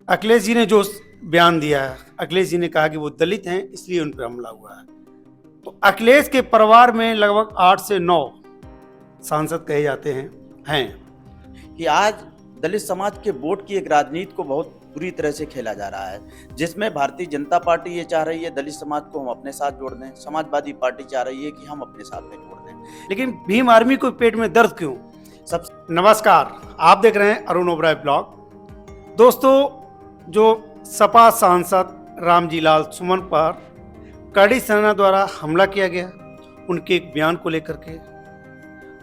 अखिलेश जी ने जो बयान दिया है, अखिलेश जी ने कहा कि वो दलित हैं इसलिए उन पर हमला हुआ है। तो अखिलेश के परिवार में लगभग 8 से 9 सांसद कहे जाते हैं। कि आज दलित समाज के वोट की एक राजनीति को बहुत बुरी तरह से खेला जा रहा है, जिसमें भारतीय जनता पार्टी ये चाह रही है दलित समाज को हम अपने साथ जोड़ दें, समाजवादी पार्टी चाह रही है कि हम अपने साथ में जोड़ दें। लेकिन भीम आर्मी को पेट में दर्द क्यों? सब नमस्कार, आप देख रहे हैं अरुण ओबराय ब्लॉग। दोस्तों, जो सपा सांसद रामजी लाल सुमन पर कड़ी सेना द्वारा हमला किया गया, उनके एक बयान को लेकर के,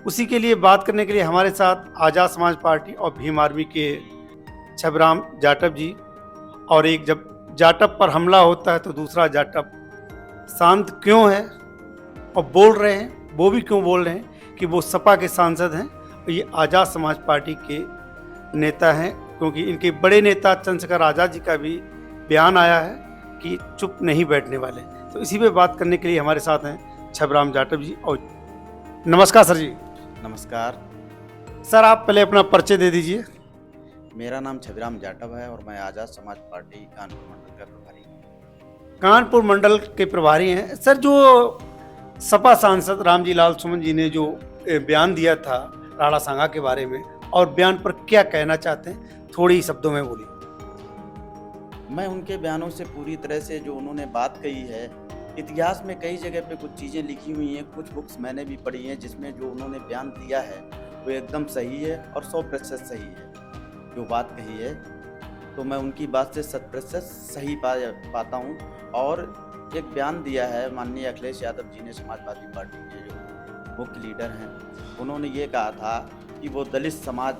उसी के लिए बात करने के लिए हमारे साथ आज़ाद समाज पार्टी और भीम आर्मी के छबराम जाटव जी। और एक जब जाटव पर हमला होता है तो दूसरा जाटव शांत क्यों है और बोल रहे हैं, वो भी क्यों बोल रहे हैं कि वो सपा के सांसद हैं और ये आज़ाद समाज पार्टी के नेता हैं, क्योंकि इनके बड़े नेता चंद्रशेखर आज़ाद जी का भी बयान आया है कि चुप नहीं बैठने वाले। तो इसी पे बात करने के लिए हमारे साथ हैं छबराम जाटव जी। और नमस्कार सर जी। नमस्कार, सर, आप पहले अपना परिचय दे दीजिए। मेरा नाम छबराम जाटव है और मैं आज़ाद समाज पार्टी कानपुर मंडल का प्रभारी हूँ। कानपुर मंडल के प्रभारी हैं। सर, जो सपा सांसद रामजी लाल सुमन जी ने जो बयान दिया था राणा सांगा के बारे में, और बयान पर क्या कहना चाहते हैं, थोड़ी ही शब्दों में बोलिए। मैं उनके बयानों से पूरी तरह से जो उन्होंने बात कही है, इतिहास में कई जगह पे कुछ चीज़ें लिखी हुई हैं, कुछ बुक्स मैंने भी पढ़ी हैं, जिसमें जो उन्होंने बयान दिया है वो एकदम सही है और 100% सही है। जो बात कही है तो मैं उनकी बात से 100% सही पाता हूँ। और एक बयान दिया है माननीय अखिलेश यादव जी ने, समाजवादी पार्टी के जो मुख्य लीडर हैं, उन्होंने ये कहा था कि वो दलित समाज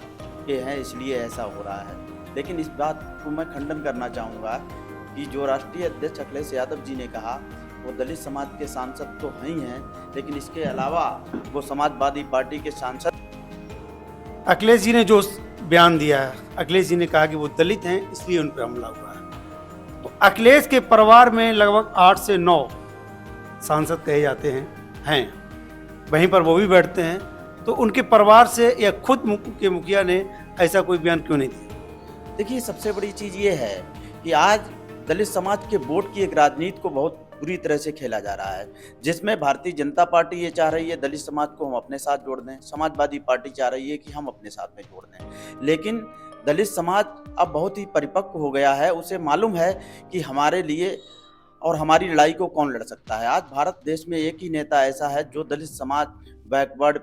के हैं इसलिए ऐसा हो रहा है। लेकिन इस बात को मैं खंडन करना चाहूँगा कि जो राष्ट्रीय अध्यक्ष अखिलेश यादव जी ने कहा वो दलित समाज के सांसद तो ही हैं, लेकिन इसके अलावा वो समाजवादी पार्टी के सांसद। अखिलेश जी ने जो बयान दिया है, अखिलेश जी ने कहा कि वो दलित हैं इसलिए उन पर हमला हुआ है। तो अखिलेश के परिवार में लगभग 8 से 9 सांसद कहे जाते हैं। वहीं पर वो भी बैठते हैं। तो उनके परिवार से या खुद के मुखिया ने ऐसा कोई बयान क्यों नहीं दिया? देखिए, सबसे बड़ी चीज़ ये है कि आज दलित समाज के वोट की एक राजनीति को बहुत बुरी तरह से खेला जा रहा है, जिसमें भारतीय जनता पार्टी ये चाह रही है दलित समाज को हम अपने साथ जोड़ दें, समाजवादी पार्टी चाह रही है कि हम अपने साथ में जोड़ दें। लेकिन दलित समाज अब बहुत ही परिपक्व हो गया है, उसे मालूम है कि हमारे लिए और हमारी लड़ाई को कौन लड़ सकता है। आज भारत देश में एक ही नेता ऐसा है जो दलित समाज, बैकवर्ड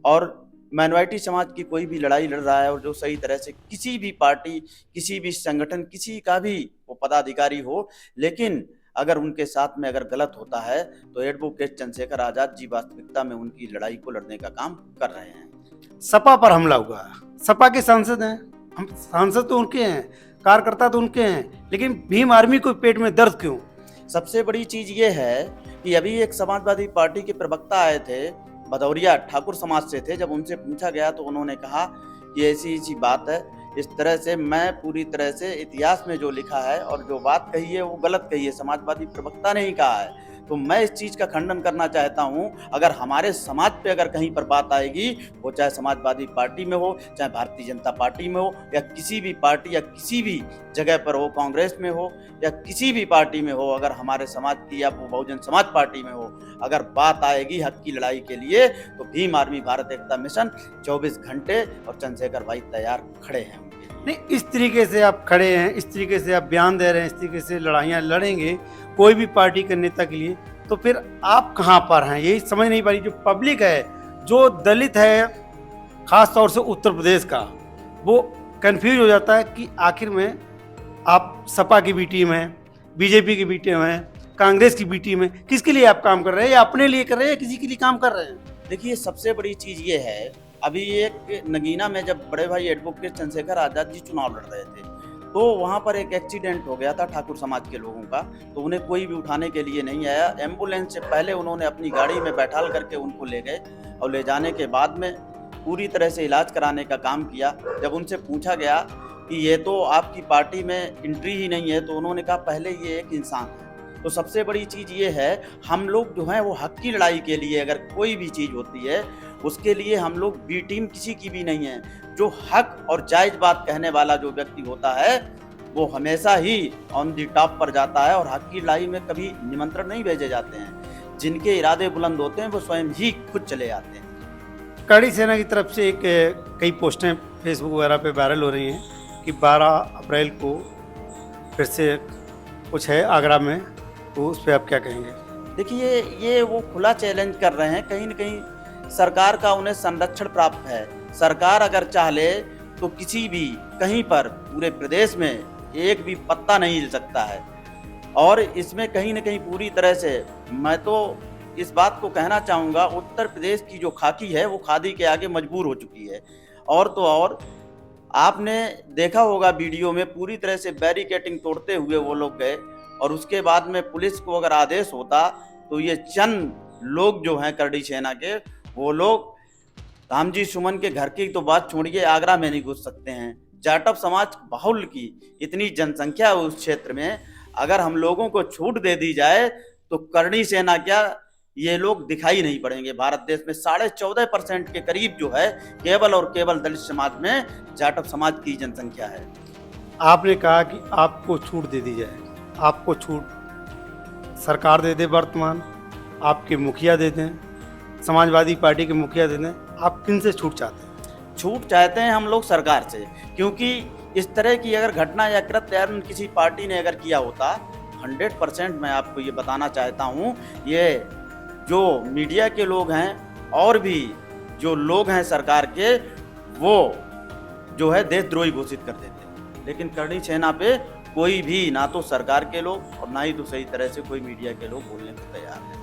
और माइनॉरिटी समाज की कोई भी लड़ाई लड़ रहा है, और जो सही तरह से किसी भी पार्टी, किसी भी संगठन, किसी का भी वो पदाधिकारी हो, लेकिन अगर उनके साथ में अगर गलत होता है तो एडवोकेट चंद्रशेखर आज़ाद जी वास्तविकता में उनकी लड़ाई को लड़ने का काम कर रहे हैं। सपा पर हमला हुआ है, सपा के सांसद हैं, हम सांसद तो उनके हैं, कार्यकर्ता तो उनके हैं, लेकिन भीम आर्मी को पेट में दर्द क्यों? सबसे बड़ी चीज ये है कि अभी एक समाजवादी पार्टी के प्रवक्ता आए थे, भदौरिया ठाकुर समाज से थे। जब उनसे पूछा गया तो उन्होंने कहा कि ऐसी ऐसी बात है। इस तरह से मैं पूरी तरह से इतिहास में जो लिखा है और जो बात कही है वो गलत कही है, समाजवादी प्रवक्ता ने ही कहा है। तो मैं इस चीज़ का खंडन करना चाहता हूं। अगर हमारे समाज पे अगर कहीं पर बात आएगी, वो चाहे समाजवादी पार्टी में हो, चाहे भारतीय जनता पार्टी में हो, या किसी भी पार्टी या किसी भी जगह पर हो, कांग्रेस में हो या किसी भी पार्टी में हो, अगर हमारे समाज की या बहुजन समाज पार्टी में हो, अगर बात आएगी हक की लड़ाई के लिए, तो भीम आर्मी भारत एकता मिशन 24 घंटे और चंद्रशेखर भाई तैयार खड़े हैं। नहीं, इस तरीके से आप खड़े हैं, इस तरीके से आप बयान दे रहे हैं, इस तरीके से लड़ाइयाँ लड़ेंगे कोई भी पार्टी के नेता के लिए, तो फिर आप कहाँ पर हैं? यही समझ नहीं पा रही। जो पब्लिक है, जो दलित है, खास तौर से उत्तर प्रदेश का, वो कंफ्यूज हो जाता है कि आखिर में आप सपा की बी टीम है, बीजेपी की बी टीम है, कांग्रेस की बी टीम है, किसके लिए आप काम कर रहे हैं, या अपने लिए कर रहे हैं या किसी के लिए काम कर रहे हैं? देखिए, सबसे बड़ी चीज़ ये है, अभी एक नगीना में जब बड़े भाई एडवोकेट चंद्रशेखर आज़ाद जी चुनाव लड़ रहे थे, तो वहाँ पर एक एक्सीडेंट हो गया था ठाकुर समाज के लोगों का। तो उन्हें कोई भी उठाने के लिए नहीं आया। एम्बुलेंस से पहले उन्होंने अपनी गाड़ी में बैठाल करके उनको ले गए, और ले जाने के बाद में पूरी तरह से इलाज कराने का काम किया। जब उनसे पूछा गया कि ये तो आपकी पार्टी में एंट्री ही नहीं है, तो उन्होंने कहा पहले ये एक इंसान है। तो सबसे बड़ी चीज़ ये है, हम लोग जो हैं वो हक की लड़ाई के लिए अगर कोई भी चीज़ होती है, उसके लिए हम लोग बी टीम किसी की भी नहीं है। जो हक और जायज़ बात कहने वाला जो व्यक्ति होता है, वो हमेशा ही ऑन दी टॉप पर जाता है और हक की लड़ाई में कभी निमंत्रण नहीं भेजे जाते हैं। जिनके इरादे बुलंद होते हैं वो स्वयं ही खुद चले आते हैं। कड़ी सेना की तरफ से कई पोस्टें फेसबुक वगैरह पे वायरल हो रही हैं कि 12 अप्रैल को फिर से कुछ है आगरा में, तो उस पर आप क्या कहेंगे? देखिए, ये वो खुला चैलेंज कर रहे हैं। कहीं न कहीं सरकार का उन्हें संरक्षण प्राप्त है। सरकार अगर चाह ले तो किसी भी कहीं पर पूरे प्रदेश में एक भी पत्ता नहीं हिल सकता है। और इसमें कहीं न कहीं पूरी तरह से मैं तो इस बात को कहना चाहूँगा, उत्तर प्रदेश की जो खाकी है वो खादी के आगे मजबूर हो चुकी है। और तो और आपने देखा होगा वीडियो में पूरी तरह से बैरिकेटिंग तोड़ते हुए वो लोग गए, और उसके बाद में पुलिस को अगर आदेश होता तो ये चंद लोग जो हैं करड़ी सेना के, वो लोग रामजी सुमन के घर की तो बात छोड़िए, आगरा में नहीं घुस सकते हैं। जाटव समाज बाहुल्य की इतनी जनसंख्या है उस क्षेत्र में, अगर हम लोगों को छूट दे दी जाए तो करड़ी सेना क्या, ये लोग दिखाई नहीं पड़ेंगे। भारत देश में 14.5% के करीब जो है केवल और केवल दलित समाज में जाटव समाज की जनसंख्या है। आपने कहा कि आपको छूट दे दी जाए, आपको छूट सरकार दे दे, वर्तमान आपके मुखिया दे दें, समाजवादी पार्टी के मुखिया दे दें, आप किन से छूट चाहते हैं? छूट चाहते हैं हम लोग सरकार से, क्योंकि इस तरह की अगर घटना या कृत्य किसी पार्टी ने अगर किया होता, 100% मैं आपको ये बताना चाहता हूँ, ये जो मीडिया के लोग हैं और भी जो लोग हैं सरकार के, वो जो है देशद्रोही घोषित कर देते। लेकिन करड़ी सेना पे कोई भी, ना तो सरकार के लोग और ना ही तो सही तरह से कोई मीडिया के लोग बोलने को तैयार है।